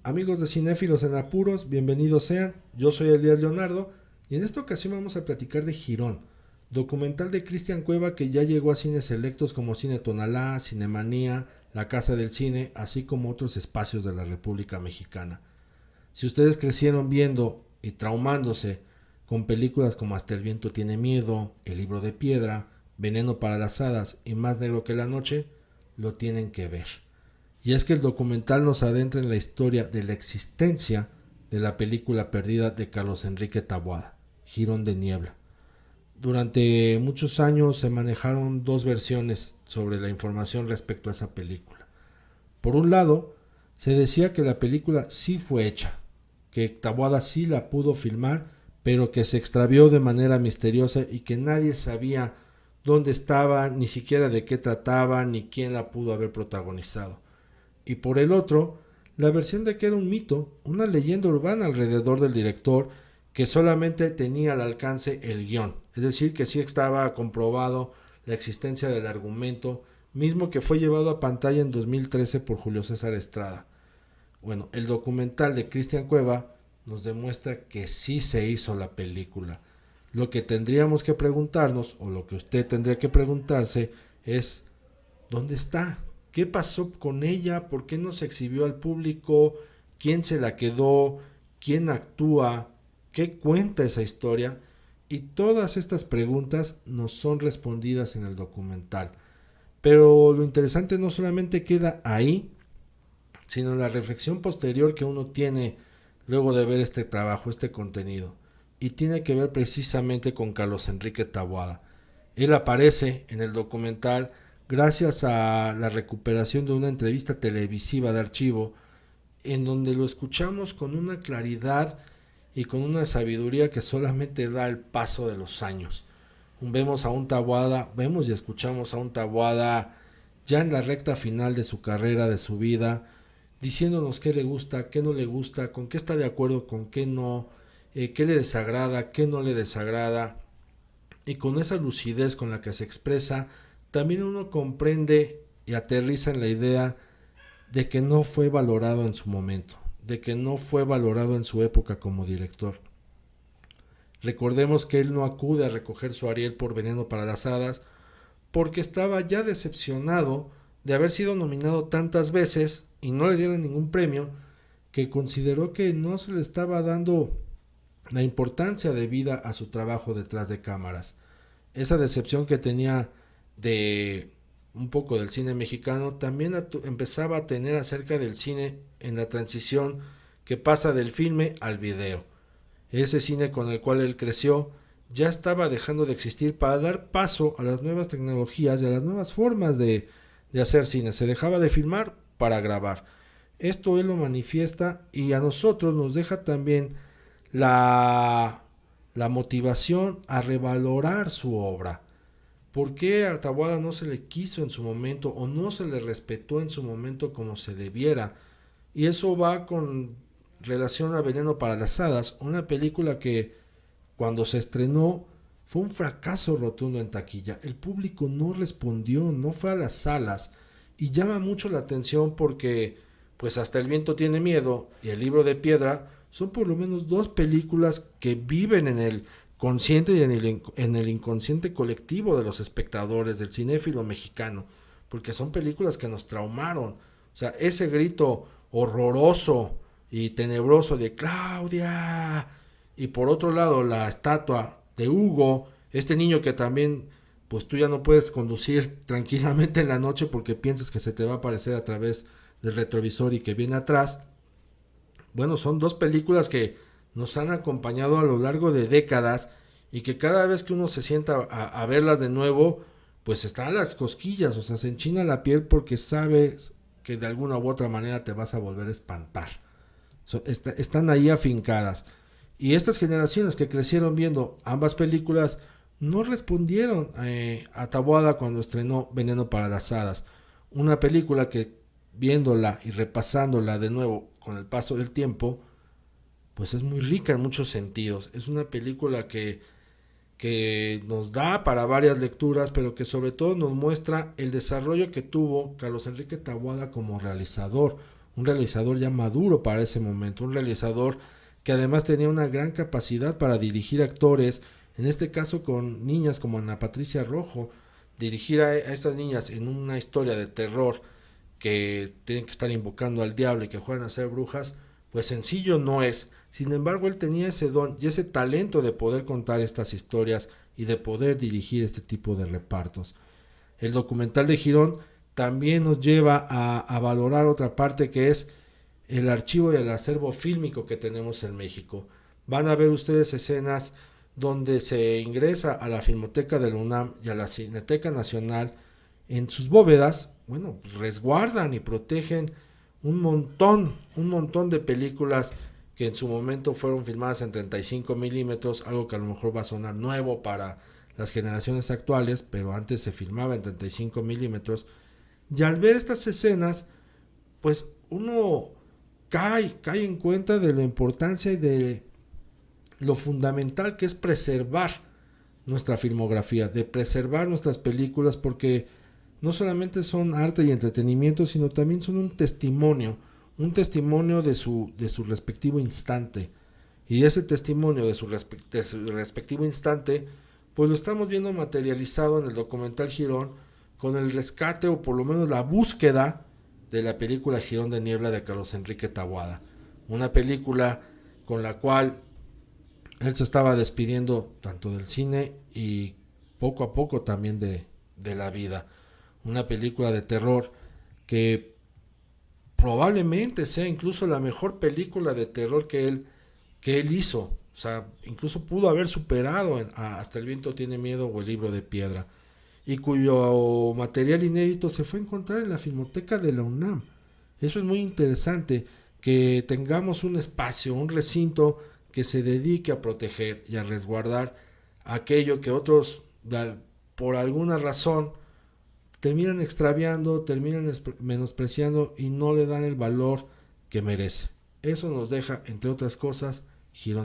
Amigos de Cinéfilos en Apuros, bienvenidos sean. Yo soy Elías Leonardo y en esta ocasión vamos a platicar de Girón, documental de Cristian Cueva que ya llegó a cines selectos como Cine Tonalá, Cinemanía, La Casa del Cine, así como otros espacios de la República Mexicana. Si ustedes crecieron viendo y traumándose con películas como Hasta el viento tiene miedo, El libro de piedra, Veneno para las hadas y Más negro que la noche, lo tienen que ver. Y es que el documental nos adentra en la historia de la existencia de la película perdida de Carlos Enrique Taboada, Girón de Niebla. Durante muchos años se manejaron dos versiones sobre la información respecto a esa película. Por un lado, se decía que la película sí fue hecha, que Taboada sí la pudo filmar, pero que se extravió de manera misteriosa y que nadie sabía dónde estaba, ni siquiera de qué trataba, ni quién la pudo haber protagonizado. Y por el otro, la versión de que era un mito, una leyenda urbana alrededor del director que solamente tenía al alcance el guión, es decir, que sí estaba comprobado la existencia del argumento, mismo que fue llevado a pantalla en 2013 por Julio César Estrada. Bueno, el documental de Cristian Cueva nos demuestra que sí se hizo la película. Lo que tendríamos que preguntarnos, o lo que usted tendría que preguntarse, es ¿dónde está? ¿Qué pasó con ella? ¿Por qué no se exhibió al público? ¿Quién se la quedó? ¿Quién actúa? ¿Qué cuenta esa historia? Y todas estas preguntas nos son respondidas en el documental. Pero lo interesante no solamente queda ahí, sino la reflexión posterior que uno tiene luego de ver este trabajo, este contenido. Y tiene que ver precisamente con Carlos Enrique Taboada. Él aparece en el documental gracias a la recuperación de una entrevista televisiva de archivo en donde lo escuchamos con una claridad y con una sabiduría que solamente da el paso de los años. Vemos a un Taboada, vemos y escuchamos a un Taboada ya en la recta final de su carrera, de su vida, diciéndonos qué le gusta, qué no le gusta, con qué está de acuerdo, con qué no, qué le desagrada, qué no le desagrada. Y con esa lucidez con la que se expresa, también uno comprende y aterriza en la idea de que no fue valorado en su momento, de que no fue valorado en su época como director. Recordemos que él no acude a recoger su Ariel por Veneno para las Hadas porque estaba ya decepcionado de haber sido nominado tantas veces y no le dieron ningún premio, que consideró que no se le estaba dando la importancia debida a su trabajo detrás de cámaras. Esa decepción que tenía de un poco del cine mexicano también empezaba a tener acerca del cine en la transición que pasa del filme al video. Ese cine con el cual él creció ya estaba dejando de existir para dar paso a las nuevas tecnologías y a las nuevas formas de hacer cine. Se dejaba de filmar para grabar. Esto él lo manifiesta y a nosotros nos deja también la motivación a revalorar su obra. ¿Por qué a Taboada no se le quiso en su momento o no se le respetó en su momento como se debiera? Y eso va con relación a Veneno para las Hadas, una película que cuando se estrenó fue un fracaso rotundo en taquilla. El público no respondió, no fue a las salas y llama mucho la atención porque pues Hasta el viento tiene miedo y El libro de piedra son por lo menos dos películas que viven en el consciente y en el inconsciente colectivo de los espectadores, del cinéfilo mexicano, porque son películas que nos traumaron. O sea, ese grito horroroso y tenebroso de Claudia, y por otro lado la estatua de Hugo, este niño que también pues tú ya no puedes conducir tranquilamente en la noche porque piensas que se te va a aparecer a través del retrovisor y que viene atrás. Bueno, son dos películas que nos han acompañado a lo largo de décadas y que cada vez que uno se sienta a verlas de nuevo, pues están las cosquillas, o sea, se enchina la piel porque sabes que de alguna u otra manera te vas a volver a espantar. Están ahí afincadas. Y estas generaciones que crecieron viendo ambas películas no respondieron a Taboada cuando estrenó Veneno para las Hadas. Una película que viéndola y repasándola de nuevo con el paso del tiempo, pues es muy rica en muchos sentidos. Es una película que nos da para varias lecturas, pero que sobre todo nos muestra el desarrollo que tuvo Carlos Enrique Taboada como realizador. un realizador ya maduro para ese momento, un realizador que además tenía una gran capacidad para dirigir actores, en este caso con niñas como Ana Patricia Rojo, dirigir a estas niñas en una historia de terror que tienen que estar invocando al diablo y que juegan a ser brujas, pues sencillo no es. Sin embargo, él tenía ese don y ese talento de poder contar estas historias y de poder dirigir este tipo de repartos. El documental de Girón también nos lleva a valorar otra parte, que es el archivo y el acervo fílmico que tenemos en México. Van a ver ustedes escenas donde se ingresa a la Filmoteca de la UNAM y a la Cineteca Nacional. En sus bóvedas, bueno, pues resguardan y protegen un montón de películas que en su momento fueron filmadas en 35 milímetros, algo que a lo mejor va a sonar nuevo para las generaciones actuales, pero antes se filmaba en 35 milímetros. Y al ver estas escenas, pues uno cae en cuenta de la importancia y de lo fundamental que es preservar nuestra filmografía, de preservar nuestras películas, porque no solamente son arte y entretenimiento, sino también son un testimonio de su respectivo instante. Y ese testimonio de su respectivo instante, pues lo estamos viendo materializado en el documental Girón, con el rescate o por lo menos la búsqueda de la película Girón de Niebla de Carlos Enrique Taboada. Una película con la cual él se estaba despidiendo tanto del cine y poco a poco también de la vida. Una película de terror que probablemente sea incluso la mejor película de terror que él hizo. O sea, incluso pudo haber superado Hasta el viento tiene miedo o El libro de piedra. Y cuyo material inédito se fue a encontrar en la Filmoteca de la UNAM. Eso es muy interesante, que tengamos un espacio, un recinto que se dedique a proteger y a resguardar aquello que otros, por alguna razón, terminan extraviando, terminan menospreciando y no le dan el valor que merece. Eso nos deja, entre otras cosas, Girón.